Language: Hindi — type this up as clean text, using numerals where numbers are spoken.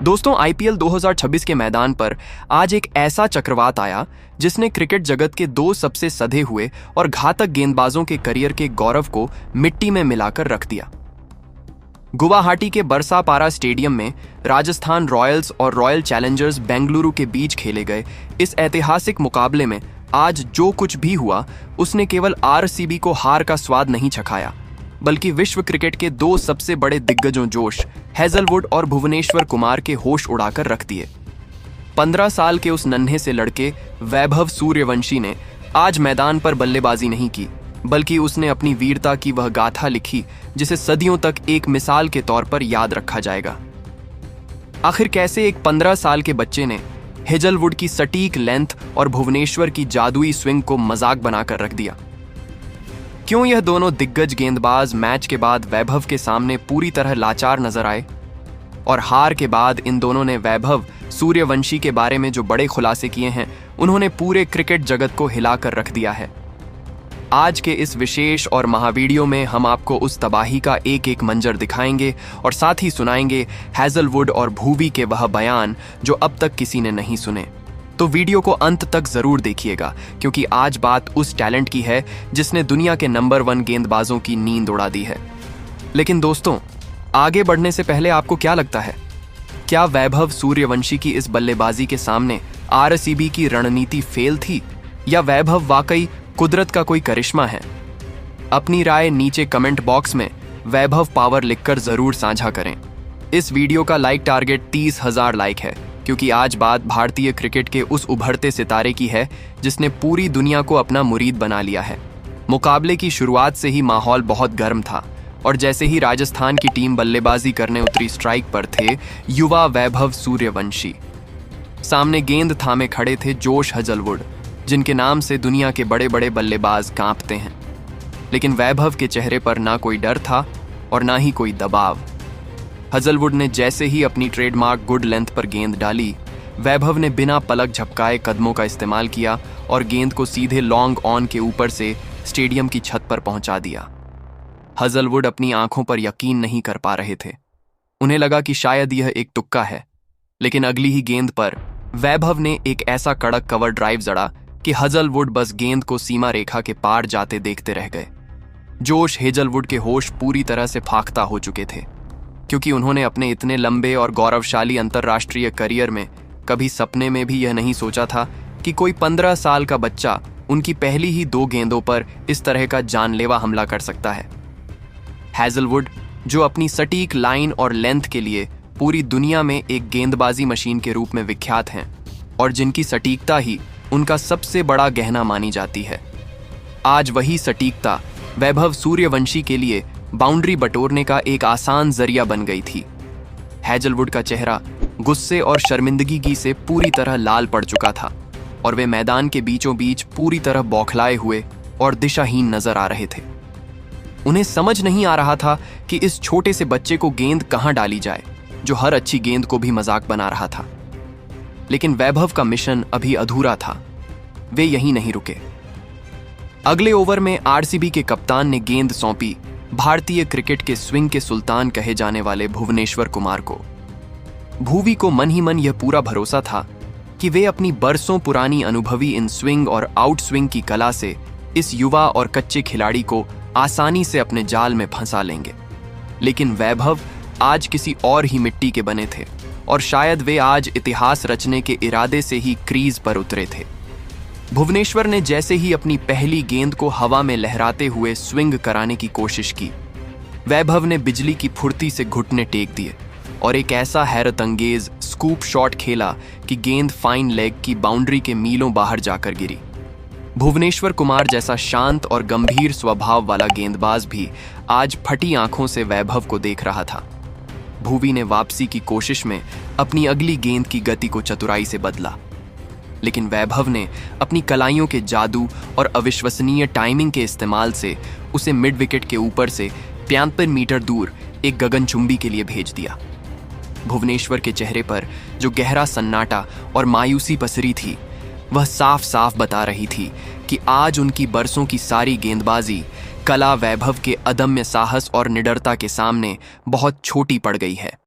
दोस्तों, आईपीएल 2026 के मैदान पर आज एक ऐसा चक्रवात आया जिसने क्रिकेट जगत के दो सबसे सधे हुए और घातक गेंदबाजों के करियर के गौरव को मिट्टी में मिलाकर रख दिया। गुवाहाटी के बरसापारा स्टेडियम में राजस्थान रॉयल्स और रॉयल चैलेंजर्स बेंगलुरु के बीच खेले गए इस ऐतिहासिक मुकाबले में आज जो कुछ भी हुआ उसने केवल आरसीबी को हार का स्वाद नहीं चखाया, बल्कि विश्व क्रिकेट के दो सबसे बड़े दिग्गजों जोश हेजलवुड और भुवनेश्वर कुमार के होश उड़ाकर रख दिए। 15 साल के उस नन्हे से लड़के वैभव सूर्यवंशी ने आज मैदान पर बल्लेबाजी नहीं की, बल्कि उसने अपनी वीरता की वह गाथा लिखी जिसे सदियों तक एक मिसाल के तौर पर याद रखा जाएगा। आखिर कैसे एक 15 साल के बच्चे ने हेजलवुड की सटीक लेंथ और भुवनेश्वर की जादुई स्विंग को मजाक बनाकर रख दिया? क्यों यह दोनों दिग्गज गेंदबाज मैच के बाद वैभव के सामने पूरी तरह लाचार नजर आए? और हार के बाद इन दोनों ने वैभव सूर्यवंशी के बारे में जो बड़े खुलासे किए हैं, उन्होंने पूरे क्रिकेट जगत को हिलाकर रख दिया है। आज के इस विशेष और महावीडियो में हम आपको उस तबाही का एक एक मंजर दिखाएंगे और साथ ही सुनाएंगे हेजलवुड और भुवी के वह बयान जो अब तक किसी ने नहीं सुने। तो वीडियो को अंत तक जरूर देखिएगा, क्योंकि आज बात उस टैलेंट की है जिसने दुनिया के नंबर 1 गेंदबाजों की नींद उड़ा दी है। लेकिन दोस्तों, आगे बढ़ने से पहले आपको क्या लगता है, क्या वैभव सूर्यवंशी की इस बल्लेबाजी के सामने आरसीबी की रणनीति फेल थी, या वैभव वाकई कुदरत का कोई करिश्मा है? अपनी राय नीचे कमेंट बॉक्स में वैभव पावर लिखकर जरूर साझा करें। इस वीडियो का लाइक टारगेट 30,000 लाइक है, क्योंकि आज बात भारतीय क्रिकेट के उस उभरते सितारे की है जिसने पूरी दुनिया को अपना मुरीद बना लिया है। मुकाबले की शुरुआत से ही माहौल बहुत गर्म था और जैसे ही राजस्थान की टीम बल्लेबाजी करने उतरी, स्ट्राइक पर थे युवा वैभव सूर्यवंशी। सामने गेंद थामे खड़े थे जोश हेजलवुड, जिनके नाम से दुनिया के बड़े बड़े बल्लेबाज कांपते हैं। लेकिन वैभव के चेहरे पर ना कोई डर था और ना ही कोई दबाव। हेजलवुड ने जैसे ही अपनी ट्रेडमार्क गुड लेंथ पर गेंद डाली, वैभव ने बिना पलक झपकाए कदमों का इस्तेमाल किया और गेंद को सीधे लॉन्ग ऑन के ऊपर से स्टेडियम की छत पर पहुंचा दिया। हेजलवुड अपनी आंखों पर यकीन नहीं कर पा रहे थे। उन्हें लगा कि शायद यह एक तुक्का है, लेकिन अगली ही गेंद पर वैभव ने एक ऐसा कड़क कवर ड्राइव जड़ा कि हेजलवुड बस गेंद को सीमा रेखा के पार जाते देखते रह गए। जोश हेजलवुड के होश पूरी तरह से फाख्ता हो चुके थे, क्योंकि उन्होंने अपने इतने लंबे और गौरवशाली अंतर्राष्ट्रीय करियर में कभी सपने में भी यह नहीं सोचा था कि कोई 15 साल का बच्चा उनकी पहली ही 2 गेंदों पर इस तरह का जानलेवा हमला कर सकता है। हेजलवुड, जो अपनी सटीक लाइन और लेंथ के लिए पूरी दुनिया में एक गेंदबाजी मशीन के रूप में विख्यात हैं और जिनकी सटीकता ही उनका सबसे बड़ा गहना मानी जाती है, आज वही सटीकता वैभव सूर्यवंशी के लिए बाउंड्री बटोरने का एक आसान जरिया बन गई थी। हेजलवुड का चेहरा गुस्से और शर्मिंदगी से पूरी तरह लाल पड़ चुका था और वे मैदान के बीचों बीच पूरी तरह बौखलाए हुए और दिशाहीन नजर आ रहे थे। उन्हें समझ नहीं आ रहा था कि इस छोटे से बच्चे को गेंद कहां डाली जाए, जो हर अच्छी गेंद को भी मजाक बना रहा था। लेकिन वैभव का मिशन अभी अधूरा था। वे यहीं नहीं रुके। अगले ओवर में आरसीबी के कप्तान ने गेंद सौंपी भारतीय क्रिकेट के स्विंग के सुल्तान कहे जाने वाले भुवनेश्वर कुमार को। भुवी को मन ही मन यह पूरा भरोसा था कि वे अपनी बरसों पुरानी अनुभवी इन स्विंग और आउट स्विंग की कला से इस युवा और कच्चे खिलाड़ी को आसानी से अपने जाल में फंसा लेंगे। लेकिन वैभव आज किसी और ही मिट्टी के बने थे और शायद वे आज इतिहास रचने के इरादे से ही क्रीज पर उतरे थे। भुवनेश्वर ने जैसे ही अपनी पहली गेंद को हवा में लहराते हुए स्विंग कराने की कोशिश की, वैभव ने बिजली की फुर्ती से घुटने टेक दिए और एक ऐसा हैरत अंगेज स्कूप शॉट खेला कि गेंद फाइन लेग की बाउंड्री के मीलों बाहर जाकर गिरी। भुवनेश्वर कुमार जैसा शांत और गंभीर स्वभाव वाला गेंदबाज भी आज फटी आंखों से वैभव को देख रहा था। भुवी ने वापसी की कोशिश में अपनी अगली गेंद की गति को चतुराई से बदला, लेकिन वैभव ने अपनी कलाइयों के जादू और अविश्वसनीय टाइमिंग के इस्तेमाल से उसे मिड विकेट के ऊपर से 75 मीटर दूर एक गगनचुंबी के लिए भेज दिया। भुवनेश्वर के चेहरे पर जो गहरा सन्नाटा और मायूसी पसरी थी, वह साफ साफ बता रही थी कि आज उनकी बरसों की सारी गेंदबाजी कला वैभव के अदम्य साहस और निडरता के सामने बहुत छोटी पड़ गई है।